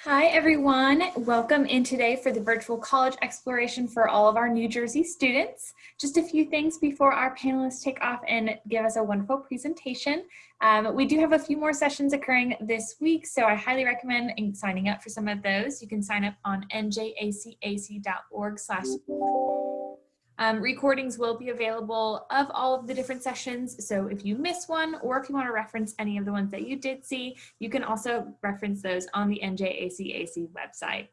Hi everyone, welcome in today for the virtual college exploration for all of our New Jersey students. Just a few things before our panelists take off and give us a wonderful presentation. We do have a few more sessions occurring this week, so I highly recommend signing up for some of those. You can sign up on njacac.org/. Recordings will be available of all of the different sessions, so if you miss one or if you want to reference any of the ones that you did see, you can also reference those on the NJACAC website.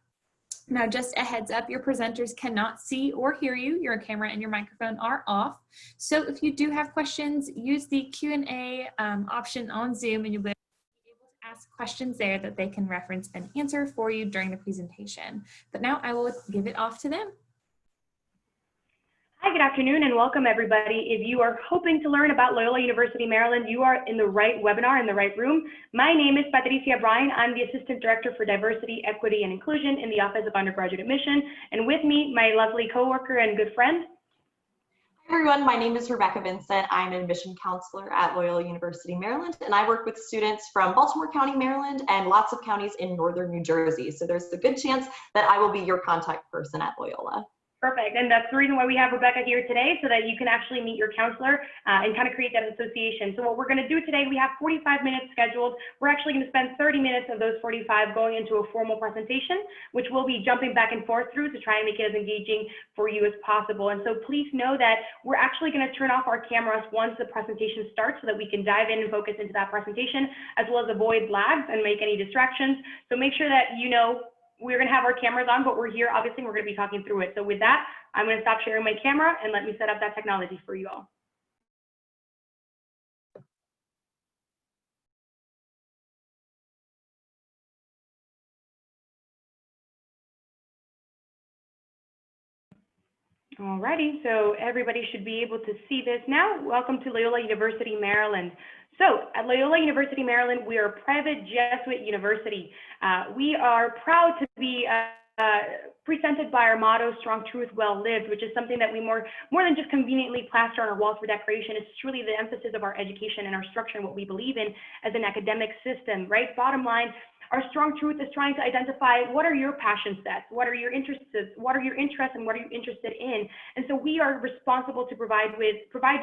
Now, just a heads up, your presenters cannot see or hear you. Your camera and your microphone are off. So if you do have questions, use the Q&A option on Zoom and you'll be able to ask questions there that they can reference and answer for you during the presentation. But now I will give it off to them. Hi, good afternoon and welcome everybody. If you are hoping to learn about Loyola University, Maryland, you are in the right webinar, in the right room. My name is Patricia Bryan. I'm the Assistant Director for Diversity, Equity, and Inclusion in the Office of Undergraduate Admission. And with me, my lovely coworker and good friend. Hi everyone, my name is Rebecca Vincent. I'm an admission counselor at Loyola University, Maryland, and I work with students from Baltimore County, Maryland, and lots of counties in northern New Jersey. So there's a good chance that I will be your contact person at Loyola. Perfect, and that's the reason why we have Rebecca here today, so that you can actually meet your counselor and kind of create that association. So what we're going to do today, we have 45 minutes scheduled. We're actually going to spend 30 minutes of those 45 going into a formal presentation, which we'll be jumping back and forth through to try and make it as engaging for you as possible. And so please know that we're actually going to turn off our cameras once the presentation starts so that we can dive in and focus into that presentation, as well as avoid lags and make any distractions. So make sure that you know we're going to have our cameras on, but we're here, obviously, we're going to be talking through it. So with that, I'm going to stop sharing my camera and let me set up that technology for you all. Alrighty, so everybody should be able to see this now. Welcome to Loyola University, Maryland. So at Loyola University, Maryland, we are a private Jesuit university. We are proud to be presented by our motto, strong truth, well lived, which is something that we more than just conveniently plaster on our walls for decoration. It's truly the emphasis of our education and our structure and what we believe in as an academic system, right? Bottom line, our strong truth is trying to identify what are your passion sets, what are your interests, and what are you interested in. And so we are responsible to provide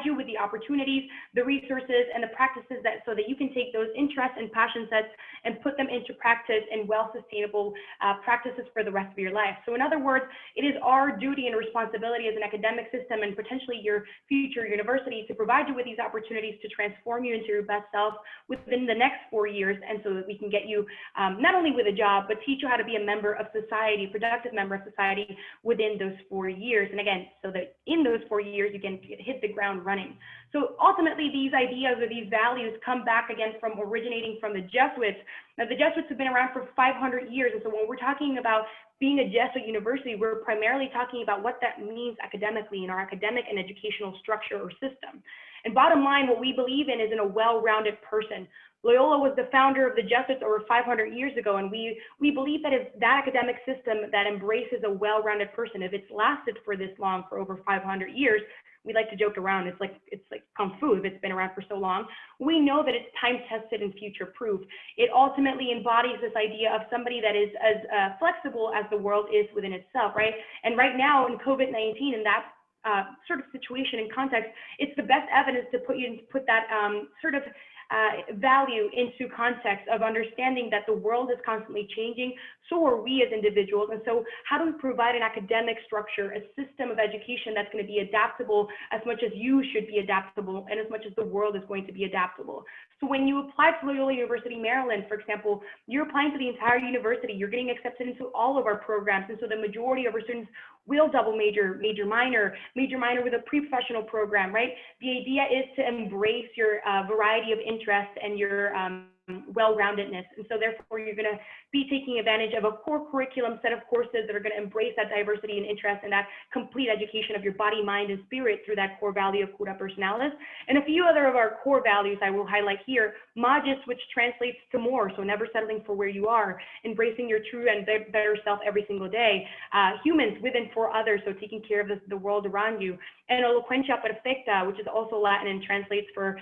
you with the opportunities, the resources, and the practices so that you can take those interests and passion sets and put them into practice and well-sustainable practices for the rest of your life. So in other words, it is our duty and responsibility as an academic system and potentially your future university to provide you with these opportunities to transform you into your best self within the next 4 years, and so that we can get you not only with a job, but teach you how to be a member of society, productive member of society within those 4 years. And again, so that in those 4 years, you can hit the ground running. So ultimately, these ideas or these values come back again from originating from the Jesuits. Now, the Jesuits have been around for 500 years. And so when we're talking about being a Jesuit university, we're primarily talking about what that means academically in our academic and educational structure or system. And bottom line, what we believe in is in a well-rounded person. Loyola was the founder of the Jesuits over 500 years ago, and we believe that if that academic system that embraces a well-rounded person, if it's lasted for this long, for over 500 years, we like to joke around, it's like Kung Fu, if it's been around for so long, we know that it's time-tested and future-proof. It ultimately embodies this idea of somebody that is as flexible as the world is within itself, right? And right now in COVID-19, in that sort of situation and context, it's the best evidence to put that sort of value into context of understanding that the world is constantly changing, so are we as individuals. And so how do we provide an academic structure, a system of education that's going to be adaptable as much as you should be adaptable and as much as the world is going to be adaptable? So when you apply to Loyola University, Maryland, for example, you're applying to the entire university, you're getting accepted into all of our programs. And so the majority of our students will double major, major minor with a pre-professional program, right? The idea is to embrace your variety of interests and your well-roundedness. And so therefore, you're going to be taking advantage of a core curriculum set of courses that are going to embrace that diversity and interest and that complete education of your body, mind, and spirit through that core value of cura personalis. And a few other of our core values I will highlight here. Magis, which translates to more, so never settling for where you are, embracing your true and better self every single day. Humans with and for others, so taking care of the world around you. And eloquentia perfecta, which is also Latin and translates for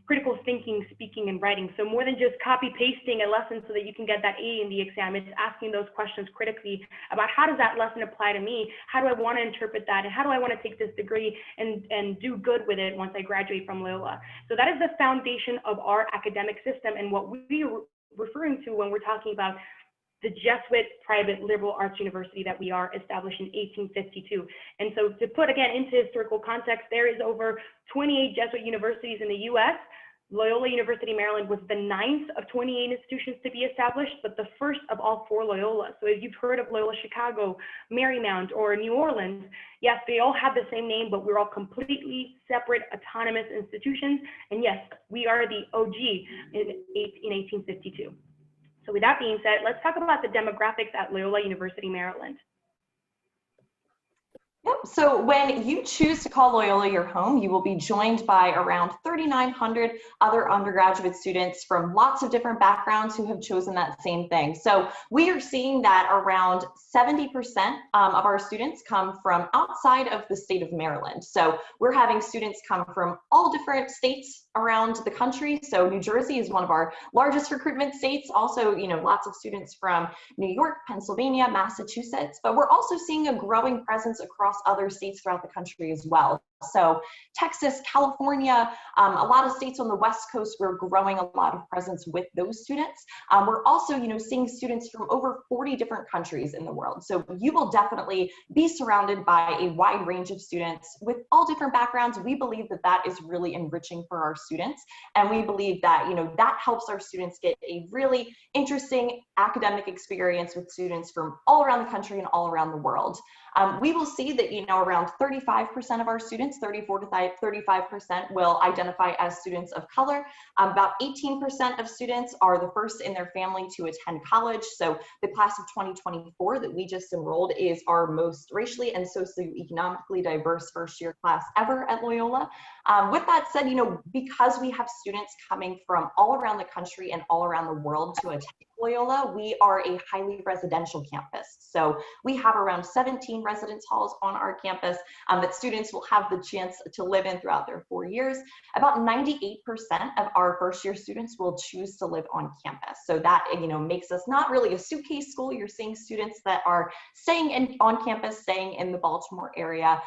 critical thinking, speaking, and writing. So more than just copy pasting a lesson so that you can get that A in the exam, it's asking those questions critically about how does that lesson apply to me? How do I want to interpret that? And how do I want to take this degree and do good with it once I graduate from Loyola? So that is the foundation of our academic system and what we're referring to when we're talking about the Jesuit private liberal arts university that we are established in 1852. And so to put again into historical context, there is over 28 Jesuit universities in the US. Loyola University Maryland was the 9th of 28 institutions to be established, but the first of all 4 Loyola. So if you've heard of Loyola Chicago, Marymount, or New Orleans, yes, they all have the same name, but we're all completely separate, autonomous institutions. And yes, we are the OG in 1852. So with that being said, let's talk about the demographics at Loyola University Maryland. Yep. So when you choose to call Loyola your home, you will be joined by around 3,900 other undergraduate students from lots of different backgrounds who have chosen that same thing. So we are seeing that around 70% of our students come from outside of the state of Maryland. So we're having students come from all different states around the country. So New Jersey is one of our largest recruitment states. Also, lots of students from New York, Pennsylvania, Massachusetts, but we're also seeing a growing presence across other states throughout the country as well. So Texas, California, a lot of states on the West Coast, we're growing a lot of presence with those students. We're also, seeing students from over 40 different countries in the world. So you will definitely be surrounded by a wide range of students with all different backgrounds. We believe that that is really enriching for our students. And we believe that, that helps our students get a really interesting academic experience with students from all around the country and all around the world. We will see that, around 35% of our students, 34 to 35% will identify as students of color. About 18% of students are the first in their family to attend college. So the class of 2024 that we just enrolled is our most racially and socioeconomically diverse first-year class ever at Loyola. With that said, because we have students coming from all around the country and all around the world to attend Loyola, we are a highly residential campus. So we have around 17 residence halls on our campus that students will have the chance to live in throughout their 4 years. About 98% of our first year students will choose to live on campus. So that, makes us not really a suitcase school. You're seeing students that are staying on campus, staying in the Baltimore area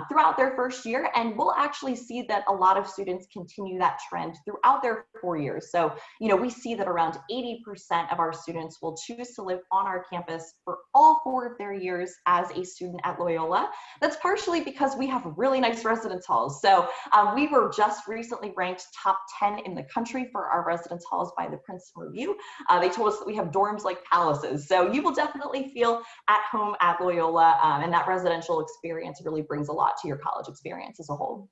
throughout their first year. And we'll actually see that a lot of students continue that trend throughout their 4 years. So, we see that around 80% of our students will choose to live on our campus for all 4 of their years as a student at Loyola. That's partially because we have really nice residence halls. So we were just recently ranked top 10 in the country for our residence halls by the Princeton Review. They told us that we have dorms like palaces. So you will definitely feel at home at Loyola, and that residential experience really brings a lot to your college experience as a whole.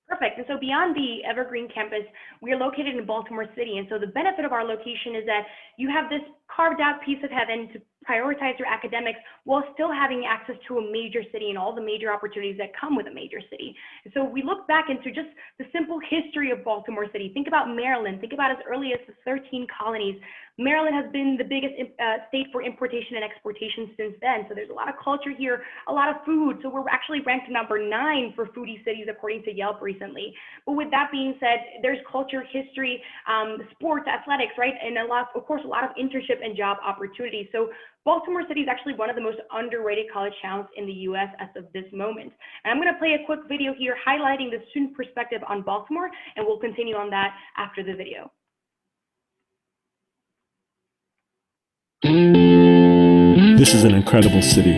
Perfect. And so beyond the Evergreen campus, we are located in Baltimore City. And so the benefit of our location is that you have this carved out piece of heaven to prioritize your academics while still having access to a major city and all the major opportunities that come with a major city. And so we look back into just the simple history of Baltimore City. Think about Maryland. Think about as early as the 13 colonies. Maryland has been the biggest state for importation and exportation since then. So there's a lot of culture here, a lot of food. So we're actually ranked number 9 for foodie cities according to Yelp recently. But with that being said, there's culture, history, sports, athletics, right? And a lot of internship and job opportunities. So Baltimore City is actually one of the most underrated college towns in the US as of this moment. And I'm going to play a quick video here highlighting the student perspective on Baltimore, and we'll continue on that after the video. This is an incredible city.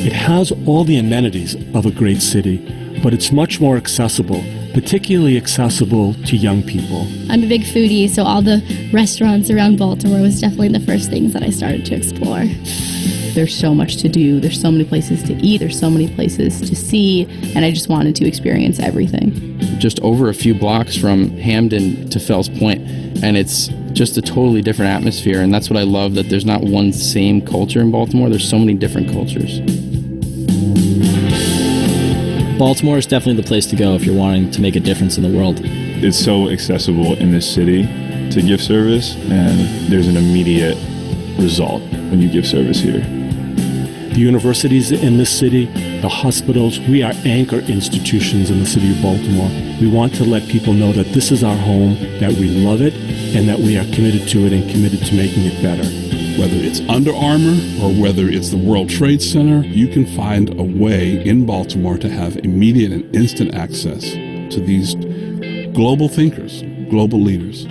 It has all the amenities of a great city, but it's much more accessible, particularly accessible to young people. I'm a big foodie, so all the restaurants around Baltimore was definitely the first things that I started to explore. There's so much to do, there's so many places to eat, there's so many places to see, and I just wanted to experience everything. Just over a few blocks from Hamden to Fells Point, and it's just a totally different atmosphere, and that's what I love, that there's not one same culture in Baltimore, there's so many different cultures. Baltimore is definitely the place to go if you're wanting to make a difference in the world. It's so accessible in this city to give service, and there's an immediate result when you give service here. The universities in this city, the hospitals, we are anchor institutions in the city of Baltimore. We want to let people know that this is our home, that we love it, and that we are committed to it and committed to making it better. Whether it's Under Armour or whether it's the World Trade Center, you can find a way in Baltimore to have immediate and instant access to these global thinkers, global leaders.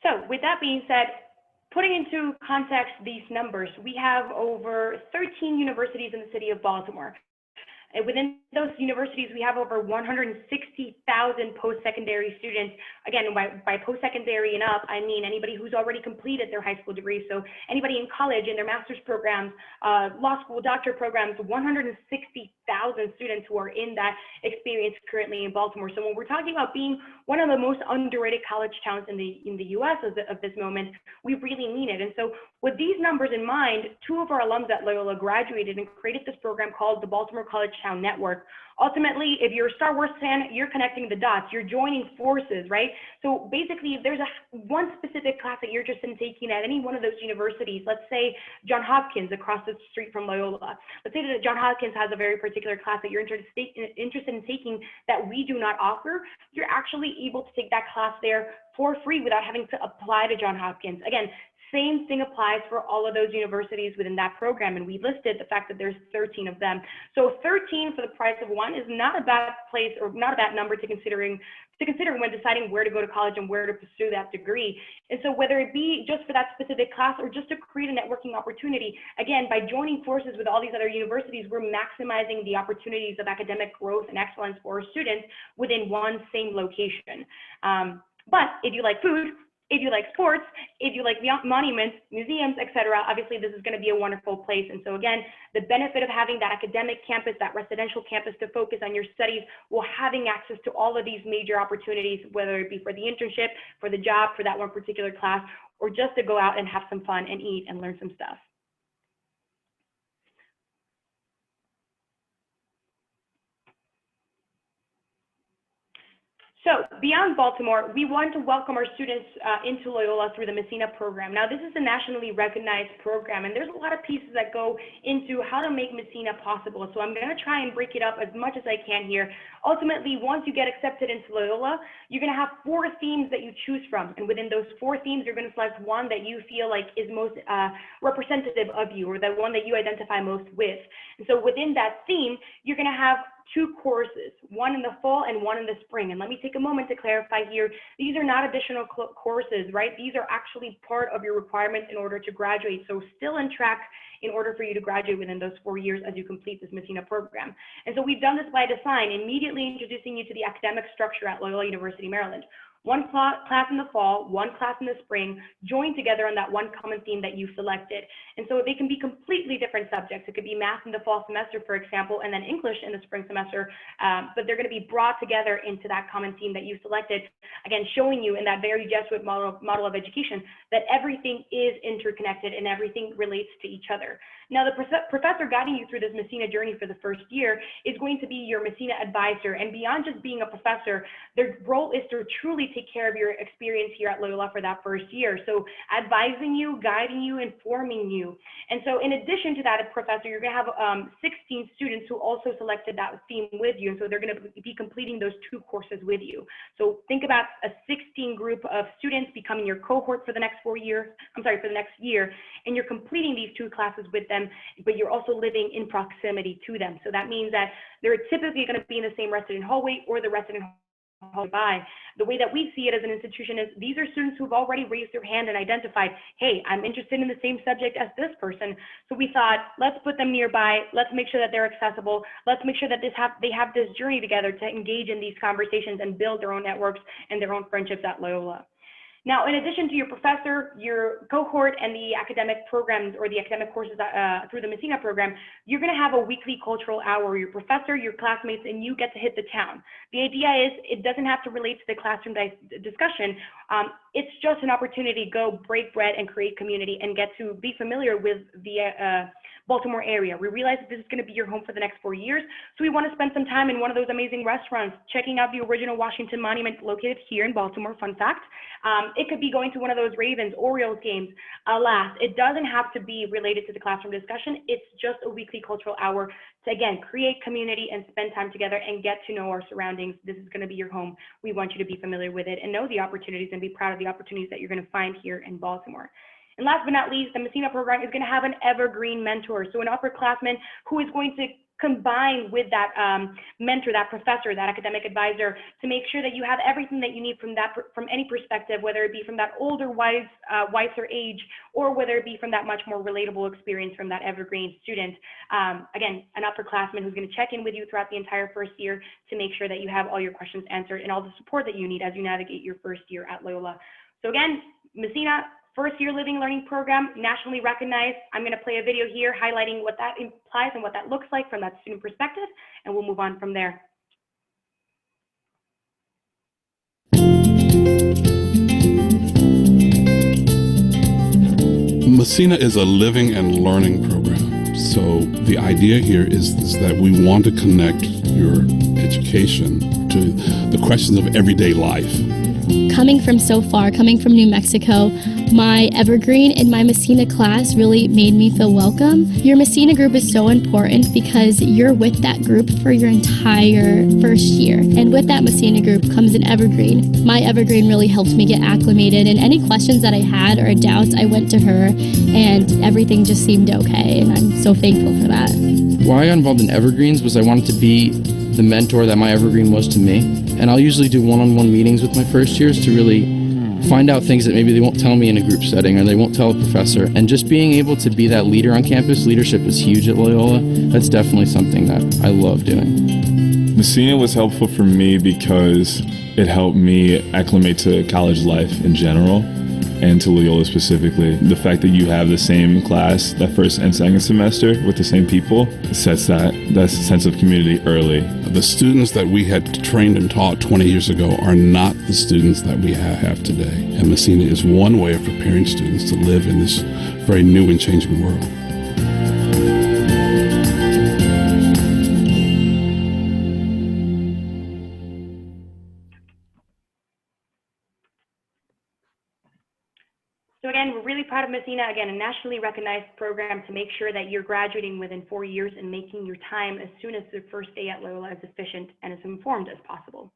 So with that being said, putting into context these numbers, we have over 13 universities in the city of Baltimore. And within those universities, we have over 160,000 post-secondary students. Again, by post-secondary and up, I mean anybody who's already completed their high school degree. So anybody in college, in their master's programs, law school, doctor programs, 160,000 students who are in that experience currently in Baltimore. So when we're talking about being one of the most underrated college towns in the U.S. of this moment, we really mean it. And so with these numbers in mind, two of our alums at Loyola graduated and created this program called the Baltimore College Town Network. Ultimately, if you're a Star Wars fan, you're connecting the dots, you're joining forces, right? So basically, if there's one specific class that you're interested in taking at any one of those universities, let's say Johns Hopkins across the street from Loyola, let's say that Johns Hopkins has a very particular class that you're interested in taking that we do not offer, you're actually able to take that class there for free without having to apply to Johns Hopkins. Again, same thing applies for all of those universities within that program, and we listed the fact that there's 13 of them. So 13 for the price of one is not a bad place or not a bad number to consider when deciding where to go to college and where to pursue that degree. And so whether it be just for that specific class or just to create a networking opportunity, again, by joining forces with all these other universities, we're maximizing the opportunities of academic growth and excellence for our students within one same location. But if you like food, if you like sports, if you like monuments, museums, etc., obviously this is going to be a wonderful place. And so again, the benefit of having that academic campus, that residential campus to focus on your studies, while having access to all of these major opportunities, whether it be for the internship, for the job, for that one particular class, or just to go out and have some fun and eat and learn some stuff. So beyond Baltimore, we want to welcome our students into Loyola through the Messina program. Now, this is a nationally recognized program, and there's a lot of pieces that go into how to make Messina possible. So I'm going to try and break it up as much as I can here. Ultimately, once you get accepted into Loyola, you're going to have 4 themes that you choose from. And within those 4 themes, you're going to select one that you feel like is most representative of you, or the one that you identify most with. And so within that theme, you're going to have 2 courses, one in the fall and one in the spring. And let me take a moment to clarify here, these are not additional courses, right? These are actually part of your requirements in order to graduate. So still on track in order for you to graduate within those 4 years as you complete this Messina program. And so we've done this by design, immediately introducing you to the academic structure at Loyola University, Maryland. One class in the fall, one class in the spring, joined together on that one common theme that you selected. And so they can be completely different subjects. It could be math in the fall semester, for example, and then English in the spring semester, but they're going to be brought together into that common theme that you selected, again, showing you in that very Jesuit model of education that everything is interconnected and everything relates to each other. Now, the professor guiding you through this Messina journey for the first year is going to be your Messina advisor. And beyond just being a professor, their role is to truly take care of your experience here at Loyola for that first year. So advising you, guiding you, informing you. And so in addition to that, a professor, you're going to have 16 students who also selected that theme with you. And so they're going to be completing those 2 courses with you. So think about a 16 group of students becoming your cohort for the next 4 years, for the next year, and you're completing these 2 classes with them, but you're also living in proximity to them. So that means that they're typically going to be in the same resident hallway or the resident hallway by. The way that we see it as an institution is these are students who've already raised their hand and identified, hey, I'm interested in the same subject as this person. So we thought, let's put them nearby. Let's make sure that they're accessible. Let's make sure that they have this journey together to engage in these conversations and build their own networks and their own friendships at Loyola. Now, in addition to your professor, your cohort, and the academic programs or the academic courses through the Messina program, you're going to have a weekly cultural hour where your professor, your classmates, and you get to hit the town. The idea is it doesn't have to relate to the classroom discussion. It's just an opportunity to go break bread and create community and get to be familiar with the Baltimore area. We realize that this is going to be your home for the next 4 years, so we want to spend some time in one of those amazing restaurants, checking out the original Washington Monument located here in Baltimore, fun fact. It could be going to one of those Ravens, Orioles games. Alas, it doesn't have to be related to the classroom discussion. It's just a weekly cultural hour to, again, create community and spend time together and get to know our surroundings. This is going to be your home. We want you to be familiar with it and know the opportunities and be proud of the opportunities that you're going to find here in Baltimore. And last but not least, the Messina program is going to have an evergreen mentor. So an upperclassman who is going to combine with that mentor, that professor, that academic advisor, to make sure that you have everything that you need from any perspective, whether it be from that older, wiser age, or whether it be from that much more relatable experience from that evergreen student. Again, an upperclassman who's going to check in with you throughout the entire first year to make sure that you have all your questions answered and all the support that you need as you navigate your first year at Loyola. So again, Messina, first year living learning program, nationally recognized. I'm going to play a video here highlighting what that implies and what that looks like from that student perspective, and we'll move on from there. Messina is a living and learning program. So the idea here is that we want to connect your education to the questions of everyday life. Coming from so far, coming from New Mexico, my evergreen in my Messina class really made me feel welcome. Your Messina group is so important because you're with that group for your entire first year. And with that Messina group comes an evergreen. My evergreen really helped me get acclimated, and any questions that I had or doubts, I went to her and everything just seemed okay, and I'm so thankful for that. Why I got involved in evergreens was I wanted to be the mentor that my evergreen was to me. And I'll usually do one-on-one meetings with my first years to really find out things that maybe they won't tell me in a group setting or they won't tell a professor. And just being able to be that leader on campus, leadership is huge at Loyola. That's definitely something that I love doing. Messina was helpful for me because it helped me acclimate to college life in general and to Loyola specifically. The fact that you have the same class that first and second semester with the same people sets that sense of community early. The students that we had trained and taught 20 years ago are not the students that we have today. And Messina is one way of preparing students to live in this very new and changing world. So again, we're really proud of Messina, again, a nationally recognized program to make sure that you're graduating within 4 years and making your time as soon as the first day at Loyola as efficient and as informed as possible.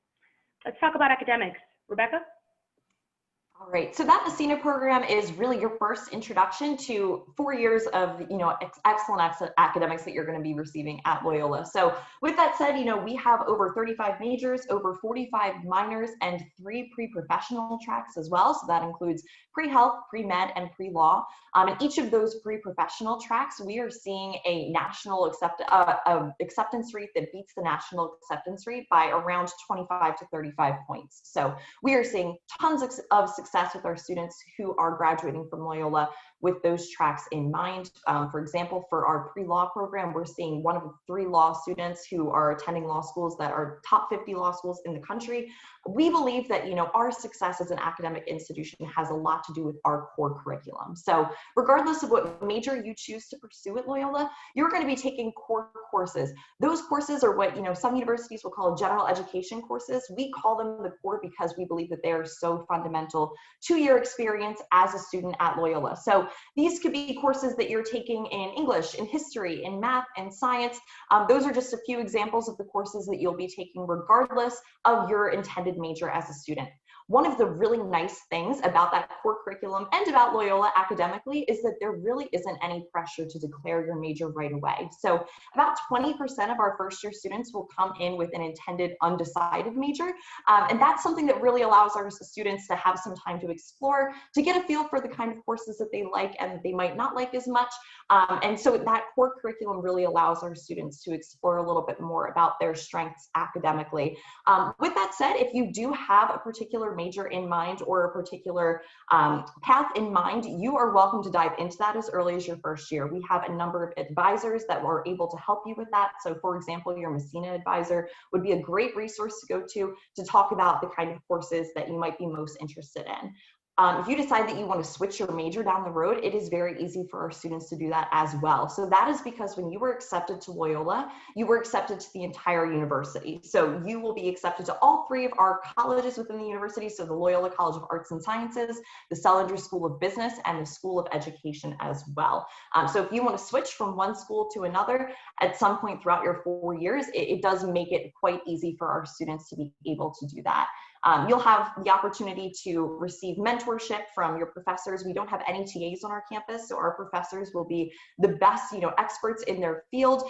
Let's talk about academics. Rebecca? All right, so that Messina program is really your first introduction to 4 years of, excellent academics that you're going to be receiving at Loyola. So with that said, we have over 35 majors, over 45 minors, and 3 pre-professional tracks as well. So that includes pre-health, pre-med, and pre-law. In each of those pre-professional tracks, we are seeing a national acceptance rate that beats the national acceptance rate by around 25 to 35 points. So we are seeing tons of success with our students who are graduating from Loyola with those tracks in mind. For example, for our pre-law program, we're seeing 1 of 3 law students who are attending law schools that are top 50 law schools in the country. We believe that, our success as an academic institution has a lot to do with our core curriculum. So regardless of what major you choose to pursue at Loyola, you're going to be taking core courses. Those courses are what, some universities will call general education courses. We call them the core because we believe that they are so fundamental to your experience as a student at Loyola. So these could be courses that you're taking in English, in history, in math, and science. Those are just a few examples of the courses that you'll be taking regardless of your intended major as a student. One of the really nice things about that core curriculum and about Loyola academically is that there really isn't any pressure to declare your major right away. So about 20% of our first year students will come in with an intended undecided major. And that's something that really allows our students to have some time to explore, to get a feel for the kind of courses that they like and that they might not like as much. And so that core curriculum really allows our students to explore a little bit more about their strengths academically. With that said, if you do have a particular major in mind or a particular path in mind, you are welcome to dive into that as early as your first year. We have a number of advisors that are able to help you with that. So for example, your Messina advisor would be a great resource to go to talk about the kind of courses that you might be most interested in. If you decide that you want to switch your major down the road, it is very easy for our students to do that as well. So that is because when you were accepted to Loyola, you were accepted to the entire university. So you will be accepted to all 3 of our colleges within the university. So the Loyola College of Arts and Sciences, the Selinger School of Business, and the School of Education as well. So if you want to switch from one school to another at some point throughout your 4 years, it does make it quite easy for our students to be able to do that. You'll have the opportunity to receive mentorship from your professors. We don't have any TAs on our campus, so our professors will be the best, experts in their field.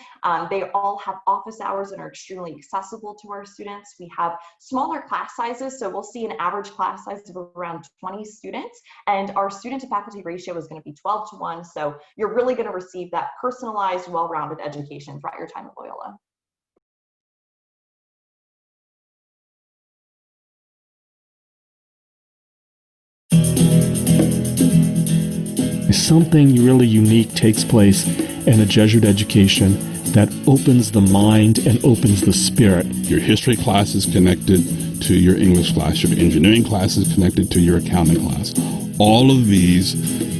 They all have office hours and are extremely accessible to our students. We have smaller class sizes, so we'll see an average class size of around 20 students, and our student to faculty ratio is going to be 12:1. So you're really going to receive that personalized, well-rounded education throughout your time at Loyola. Something really unique takes place in a Jesuit education that opens the mind and opens the spirit. Your history class is connected to your English class. Your engineering class is connected to your accounting class. All of these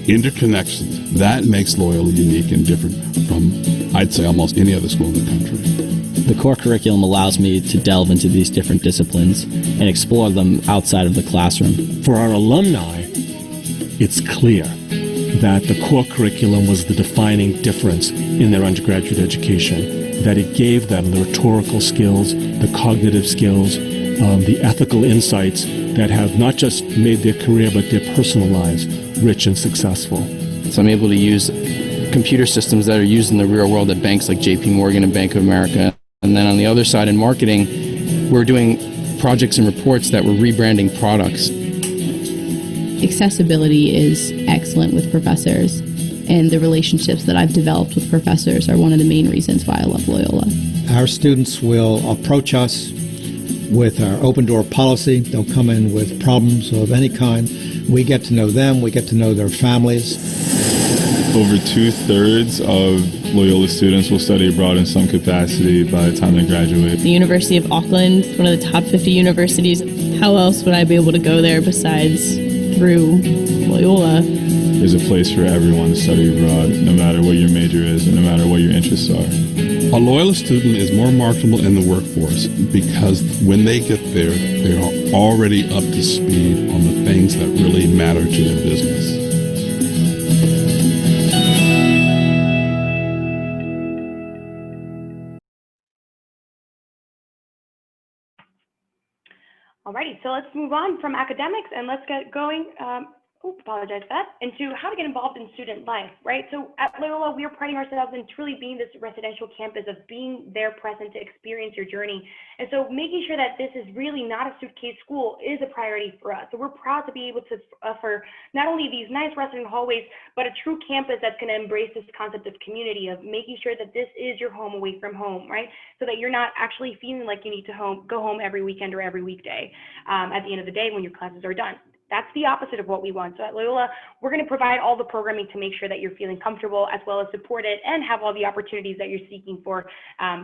interconnections, that makes Loyola unique and different from, I'd say, almost any other school in the country. The core curriculum allows me to delve into these different disciplines and explore them outside of the classroom. For our alumni, it's clear that the core curriculum was the defining difference in their undergraduate education, that it gave them the rhetorical skills, the cognitive skills, the ethical insights that have not just made their career but their personal lives rich and successful. So I'm able to use computer systems that are used in the real world at banks like JP Morgan and Bank of America. And then on the other side in marketing, we're doing projects and reports that we're rebranding products. Accessibility is excellent with professors, and the relationships that I've developed with professors are one of the main reasons why I love Loyola. Our students will approach us with our open door policy. They'll come in with problems of any kind. We get to know them, we get to know their families. Over 2/3 of Loyola students will study abroad in some capacity by the time they graduate. The University of Auckland, one of the top 50 universities. How else would I be able to go there besides through Loyola? There's a place for everyone to study abroad, no matter what your major is and no matter what your interests are. A Loyola student is more marketable in the workforce because when they get there, they are already up to speed on the things that really matter to their business. Alrighty, so let's move on from academics and let's get going. Apologize for that, into how to get involved in student life, right? So at Loyola, we are priding ourselves in truly being this residential campus of being there present to experience your journey. And so making sure that this is really not a suitcase school is a priority for us. So we're proud to be able to offer not only these nice resident hallways, but a true campus that's going to embrace this concept of community, of making sure that this is your home away from home, right? So that you're not actually feeling like you need to go home every weekend or every weekday at the end of the day when your classes are done. That's the opposite of what we want. So at Loyola, we're going to provide all the programming to make sure that you're feeling comfortable as well as supported and have all the opportunities that you're seeking for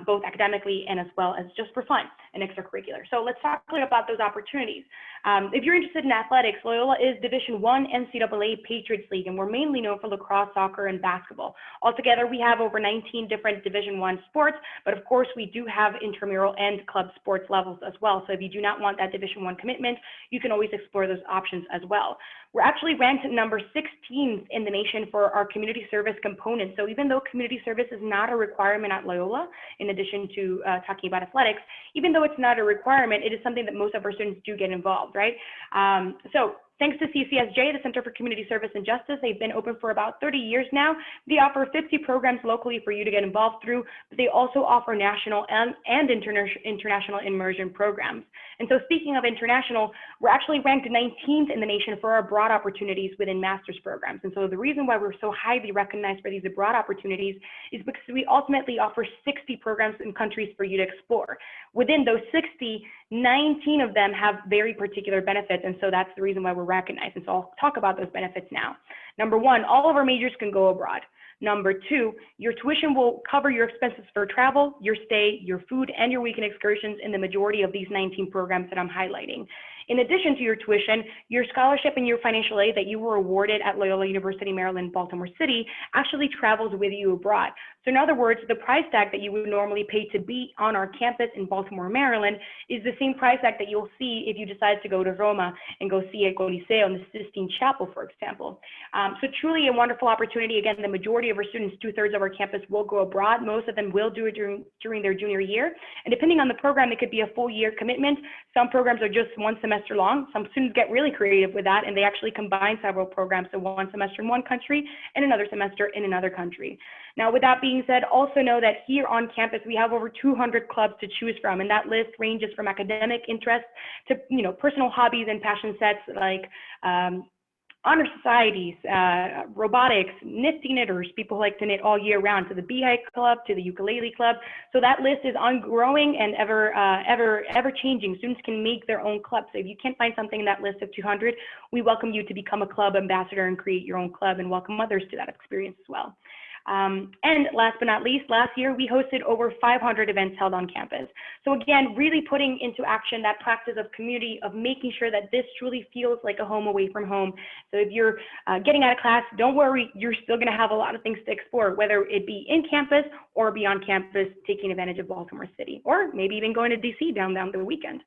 both academically and as well as just for fun and extracurricular. So let's talk a little about those opportunities. If you're interested in athletics, Loyola is Division I NCAA Patriots League, and we're mainly known for lacrosse, soccer, and basketball. Altogether, we have over 19 different Division I sports, but of course, we do have intramural and club sports levels as well. So if you do not want that Division I commitment, you can always explore those options as well. We're actually ranked number 16th in the nation for our community service component. So even though community service is not a requirement at Loyola, in addition to talking about athletics, even though it's not a requirement, it is something that most of our students do get involved, right? So thanks to CCSJ, the Center for Community Service and Justice, they've been open for about 30 years now. They offer 50 programs locally for you to get involved through, but they also offer national and international immersion programs. And so speaking of international, we're actually ranked 19th in the nation for our broad abroad opportunities within master's programs. And so the reason why we're so highly recognized for these abroad opportunities is because we ultimately offer 60 programs in countries for you to explore. Within those 60, 19 of them have very particular benefits, and so that's the reason why we're recognized. And so I'll talk about those benefits now. Number one, all of our majors can go abroad. Number two, your tuition will cover your expenses for travel, your stay, your food, and your weekend excursions in the majority of these 19 programs that I'm highlighting. In addition to your tuition, your scholarship and your financial aid that you were awarded at Loyola University, Maryland, Baltimore City actually travels with you abroad. So in other words, the price tag that you would normally pay to be on our campus in Baltimore, Maryland is the same price tag that you'll see if you decide to go to Roma and go see a Coliseo and the Sistine Chapel, for example. So truly a wonderful opportunity. Again, the majority of our students, 2/3 of our campus will go abroad. Most of them will do it during their junior year. And depending on the program, it could be a full year commitment. Some programs are just one semester long. Some students get really creative with that, and they actually combine several programs. So one semester in one country and another semester in another country. Now, with that being said, also know that here on campus, we have over 200 clubs to choose from, and that list ranges from academic interests to, personal hobbies and passion sets like honor societies, robotics, nifty knitters, people who like to knit all year round, to the Beehive Club, to the Ukulele Club. So that list is ongoing and ever changing. Students can make their own club. So if you can't find something in that list of 200, we welcome you to become a club ambassador and create your own club and welcome others to that experience as well. And last but not least, last year we hosted over 500 events held on campus. So again, really putting into action that practice of community, of making sure that this truly feels like a home away from home. So if you're getting out of class, don't worry, you're still going to have a lot of things to explore, whether it be in campus or be on campus taking advantage of Baltimore City, or maybe even going to DC down the weekend.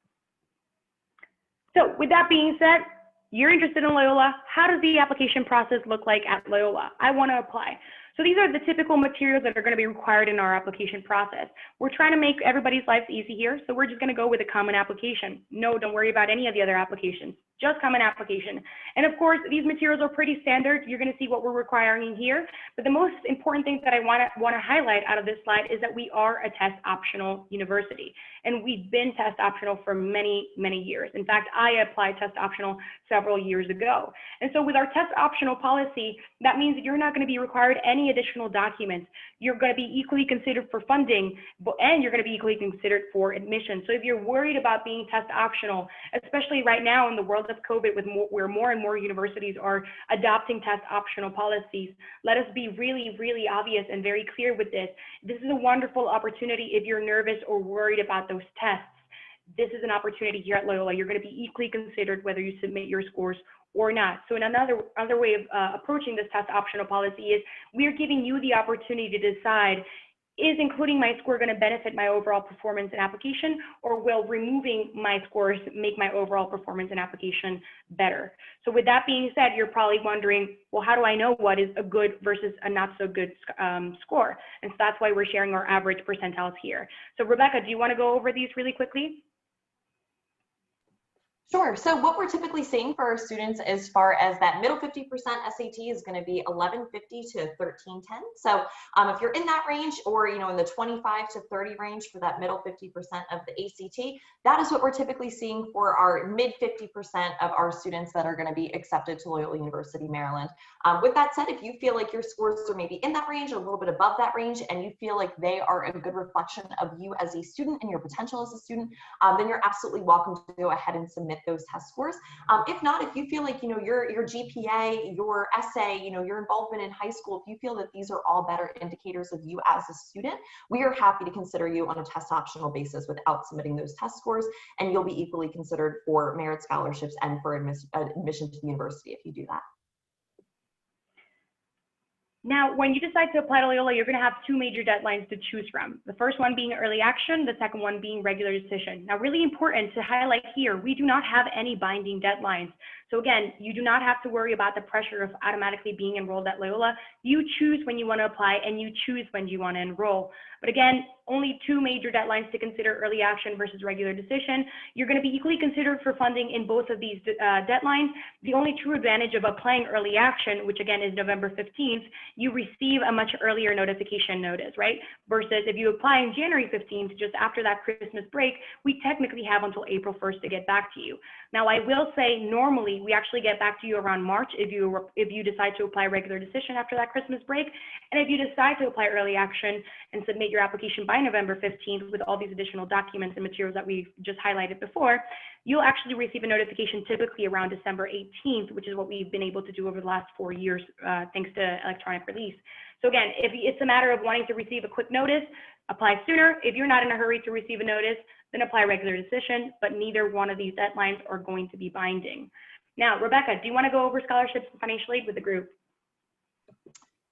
So with that being said, you're interested in Loyola. How does the application process look like at Loyola? I want to apply. So these are the typical materials that are going to be required in our application process. We're trying to make everybody's lives easy here, so we're just going to go with a common application. No, don't worry about any of the other applications, just common application. And of course, these materials are pretty standard. You're going to see what we're requiring here. But the most important thing that I want to highlight out of this slide is that we are a test optional university. And we've been test optional for many, many years. In fact, I applied test optional several years ago. And so with our test optional policy, that means that you're not going to be required any additional documents. You're going to be equally considered for funding, and you're going to be equally considered for admission. So if you're worried about being test optional, especially right now in the world of COVID, where more and more universities are adopting test optional policies, let us be really, really obvious and very clear with this. This is a wonderful opportunity if you're nervous or worried about those tests. This is an opportunity here at Loyola. You're going to be equally considered whether you submit your scores or not. So another way of approaching this test optional policy is we're giving you the opportunity to decide, is including my score going to benefit my overall performance in application, or will removing my scores make my overall performance in application better? So with that being said, you're probably wondering, well, how do I know what is a good versus a not so good score? And so that's why we're sharing our average percentiles here. So Rebecca, do you want to go over these really quickly? Sure. So what we're typically seeing for our students as far as that middle 50% SAT is going to be 1150 to 1310. So if you're in that range, or in the 25 to 30 range for that middle 50% of the ACT, that is what we're typically seeing for our mid 50% of our students that are going to be accepted to Loyola University, Maryland. With that said, if you feel like your scores are maybe in that range, a little bit above that range, and you feel like they are a good reflection of you as a student and your potential as a student, then you're absolutely welcome to go ahead and submit those test scores. If not, if you feel like your GPA, your essay, your involvement in high school, if you feel that these are all better indicators of you as a student, we are happy to consider you on a test optional basis without submitting those test scores, and you'll be equally considered for merit scholarships and for admission to the university if you do that. Now, when you decide to apply to Loyola, you're going to have two major deadlines to choose from. The first one being early action, the second one being regular decision. Now, really important to highlight here, we do not have any binding deadlines. So again, you do not have to worry about the pressure of automatically being enrolled at Loyola. You choose when you want to apply, and you choose when you want to enroll. But again, only two major deadlines to consider: early action versus regular decision. You're going to be equally considered for funding in both of these deadlines. The only true advantage of applying early action, which again is November 15th, you receive a much earlier notification notice, right? Versus if you apply on January 15th, just after that Christmas break, we technically have until April 1st to get back to you. Now, I will say normally we actually get back to you around March if you decide to apply regular decision after that Christmas break. And if you decide to apply early action and submit your application by November 15th with all these additional documents and materials that we've just highlighted before, you'll actually receive a notification typically around December 18th, which is what we've been able to do over the last 4 years, thanks to electronic release. So again, if it's a matter of wanting to receive a quick notice, apply sooner. If you're not in a hurry to receive a notice, then apply regular decision, but neither one of these deadlines are going to be binding. Now, Rebecca, do you want to go over scholarships and financial aid with the group?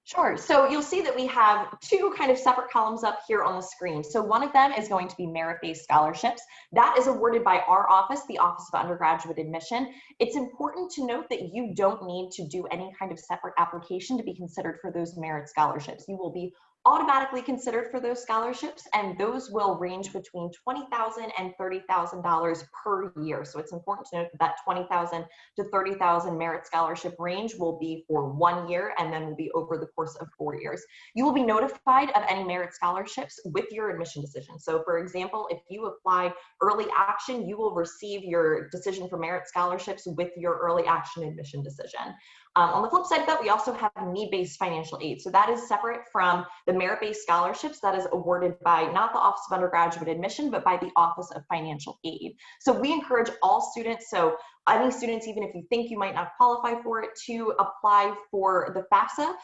Sure. So you'll see that we have two kind of separate columns up here on the screen. So one of them is going to be merit-based scholarships. That is awarded by our office, the Office of Undergraduate Admission. It's important to note that you don't need to do any kind of separate application to be considered for those merit scholarships. You will be automatically considered for those scholarships, and those will range between $20,000 and $30,000 per year. So it's important to note that $20,000 to $30,000 merit scholarship range will be for 1 year and then will be over the course of 4 years. You will be notified of any merit scholarships with your admission decision. So for example, if you apply early action, you will receive your decision for merit scholarships with your early action admission decision. On the flip side of that, we also have need-based financial aid. So that is separate from the merit-based scholarships that is awarded by not the Office of Undergraduate Admission, but by the Office of Financial Aid. So we encourage all students, so any students, even if you think you might not qualify for it, to apply for the FAFSA.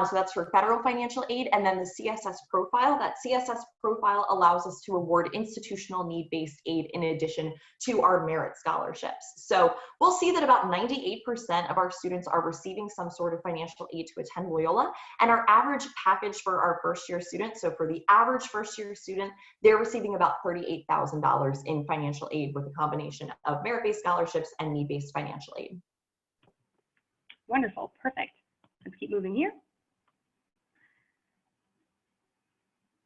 So that's for federal financial aid, and then the CSS profile. That CSS profile allows us to award institutional need-based aid in addition to our merit scholarships. So we'll see that about 98% of our students are receiving some sort of financial aid to attend Loyola, and our average package for our first-year students, so for the average first-year student, they're receiving about $38,000 in financial aid with a combination of merit-based scholarships and need-based financial aid. Wonderful, perfect. Let's keep moving here.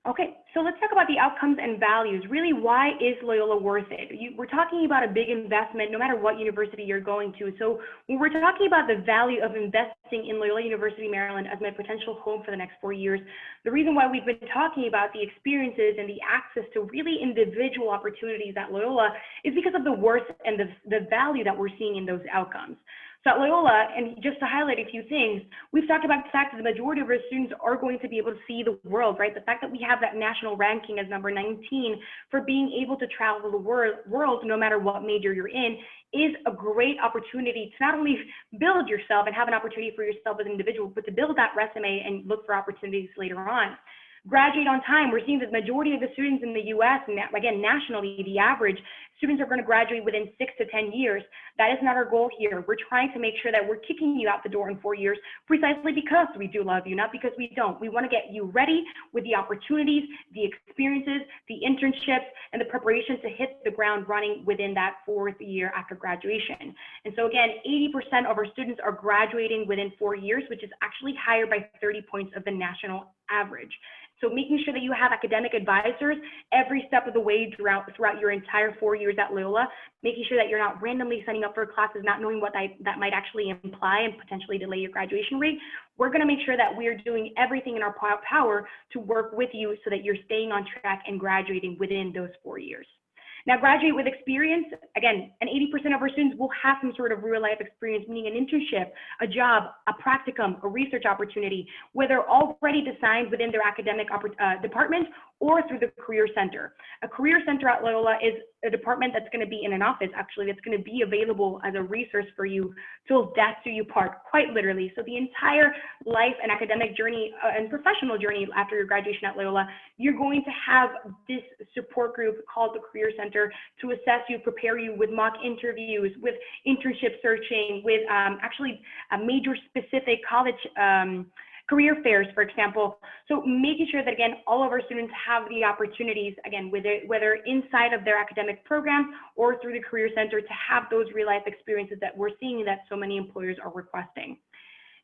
Okay, so let's talk about the outcomes and values. Really, why is Loyola worth it? We're talking about a big investment no matter what university you're going to. So when we're talking about the value of investing in Loyola University Maryland as my potential home for the next 4 years, the reason why we've been talking about the experiences and the access to really individual opportunities at Loyola is because of the worth and the value that we're seeing in those outcomes. So at Loyola, and just to highlight a few things, we've talked about the fact that the majority of our students are going to be able to see the world, right? The fact that we have that national ranking as number 19 for being able to travel the world no matter what major you're in is a great opportunity to not only build yourself and have an opportunity for yourself as an individual, but to build that resume and look for opportunities later on. Graduate on time. We're seeing that the majority of the students in the US, and again, nationally, the average students are going to graduate within 6 to 10 years. That is not our goal here. We're trying to make sure that we're kicking you out the door in 4 years precisely because we do love you, not because we don't. We want to get you ready with the opportunities, the experiences, the internships, and the preparation to hit the ground running within that 4th year after graduation. And so again, 80% of our students are graduating within 4 years, which is actually higher by 30 points of the national average. So making sure that you have academic advisors every step of the way throughout your entire 4 years at Loyola, making sure that you're not randomly signing up for classes, not knowing what that might actually imply and potentially delay your graduation rate. We're going to make sure that we're doing everything in our power to work with you so that you're staying on track and graduating within those 4 years. Now, graduate with experience, again, and 80% of our students will have some sort of real life experience, meaning an internship, a job, a practicum, a research opportunity, whether already designed within their academic department or through the Career Center. A Career Center at Loyola is a department that's going to be in an office, actually, that's going to be available as a resource for you till death do you part, quite literally. So the entire life and academic journey and professional journey after your graduation at Loyola, you're going to have this support group called the Career Center to assess you, prepare you with mock interviews, with internship searching, with actually a major specific college career fairs, for example. So making sure that, again, all of our students have the opportunities, again, whether inside of their academic program or through the Career Center, to have those real life experiences that we're seeing that so many employers are requesting.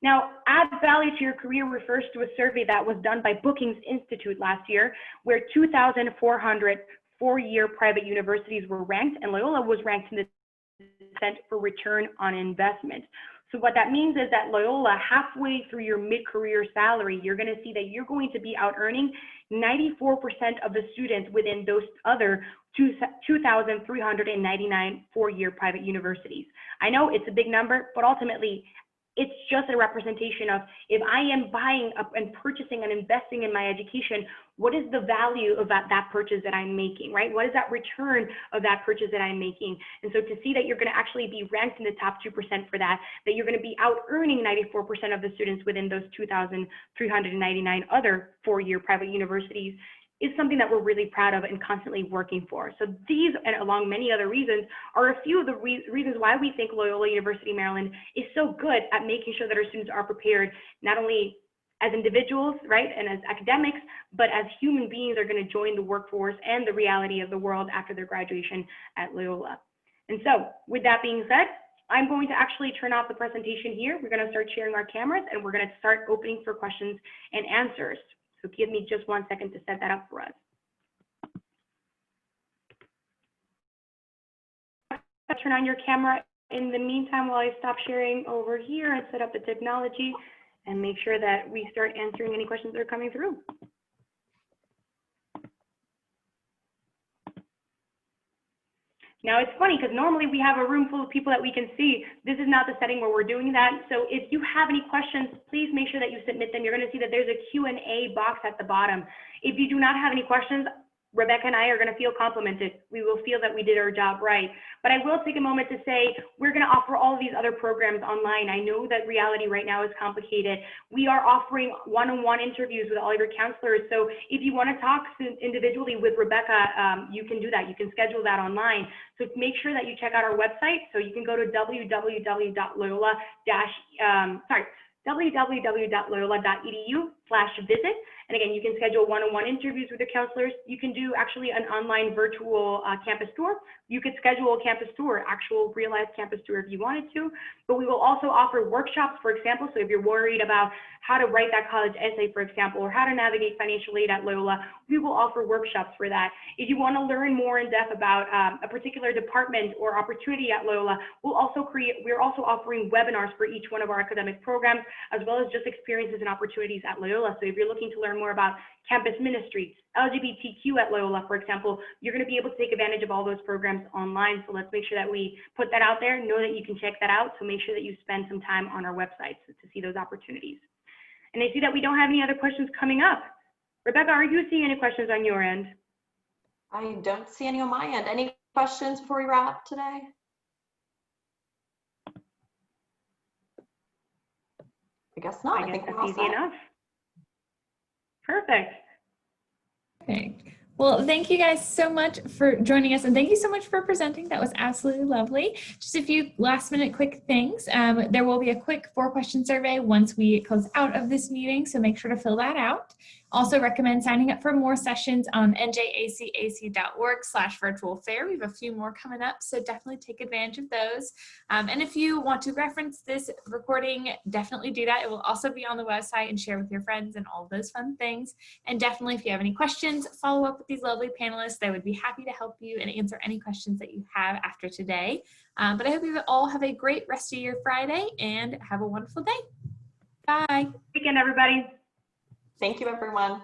Now, add value to your career refers to a survey that was done by Brookings Institute last year, where 2,400 four-year private universities were ranked, and Loyola was ranked in the percent for return on investment. So what that means is that Loyola, halfway through your mid-career salary, you're going to see that you're going to be out earning 94% of the students within those other 2,399 four-year private universities. I know it's a big number, but ultimately it's just a representation of, if I am buying up and purchasing and investing in my education, what is the value of that purchase that I'm making, right? What is that return of that purchase that I'm making? And so to see that you're going to actually be ranked in the top 2% for that you're going to be out earning 94% of the students within those 2,399 other four-year private universities is something that we're really proud of and constantly working for. So these, and along many other reasons, are a few of the reasons why we think Loyola University Maryland is so good at making sure that our students are prepared, not only as individuals, right, and as academics, but as human beings are going to join the workforce and the reality of the world after their graduation at Loyola. And so with that being said, I'm going to actually turn off the presentation here. We're going to start sharing our cameras, and we're going to start opening for questions and answers. So give me just 1 second to set that up for us. Turn on your camera in the meantime while I stop sharing over here and set up the technology and make sure that we start answering any questions that are coming through. Now it's funny because normally we have a room full of people that we can see. This is not the setting where we're doing that. So if you have any questions, please make sure that you submit them. You're going to see that there's a Q&A box at the bottom. If you do not have any questions, Rebecca and I are going to feel complimented. We will feel that we did our job right. But I will take a moment to say we're going to offer all of these other programs online. I know that reality right now is complicated. We are offering one-on-one interviews with all of your counselors. So if you want to talk individually with Rebecca, you can do that. You can schedule that online. So make sure that you check out our website. So you can go to www.loyola.edu/visit. And again, you can schedule one-on-one interviews with your counselors. You can do actually an online virtual campus tour. You could schedule a campus tour, actual real-life campus tour if you wanted to. But we will also offer workshops, for example. So if you're worried about how to write that college essay, for example, or how to navigate financial aid at Loyola, we will offer workshops for that. If you want to learn more in depth about a particular department or opportunity at Loyola, we're also offering webinars for each one of our academic programs, as well as just experiences and opportunities at Loyola. So if you're looking to learn more about campus ministry, LGBTQ at Loyola, for example, you're going to be able to take advantage of all those programs online. So let's make sure that we put that out there. Know that you can check that out. So make sure that you spend some time on our website to see those opportunities. And I see that we don't have any other questions coming up. Rebecca, are you seeing any questions on your end? I don't see any on my end. Any questions before we wrap today? I guess not. I think we're all easy set. enough. Perfect. Perfect. Well, thank you guys so much for joining us, and thank you so much for presenting. That was absolutely lovely. Just a few last minute quick things. There will be a quick 4-question survey once we close out of this meeting, so make sure to fill that out. Also recommend signing up for more sessions on njacac.org/virtual fair. We have a few more coming up, so definitely take advantage of those. And if you want to reference this recording, definitely do that. It will also be on the website and share with your friends and all those fun things. And definitely, if you have any questions, follow up with these lovely panelists. They would be happy to help you and answer any questions that you have after today. But I hope you all have a great rest of your Friday and have a wonderful day. Bye. Weekend, everybody. Thank you, everyone.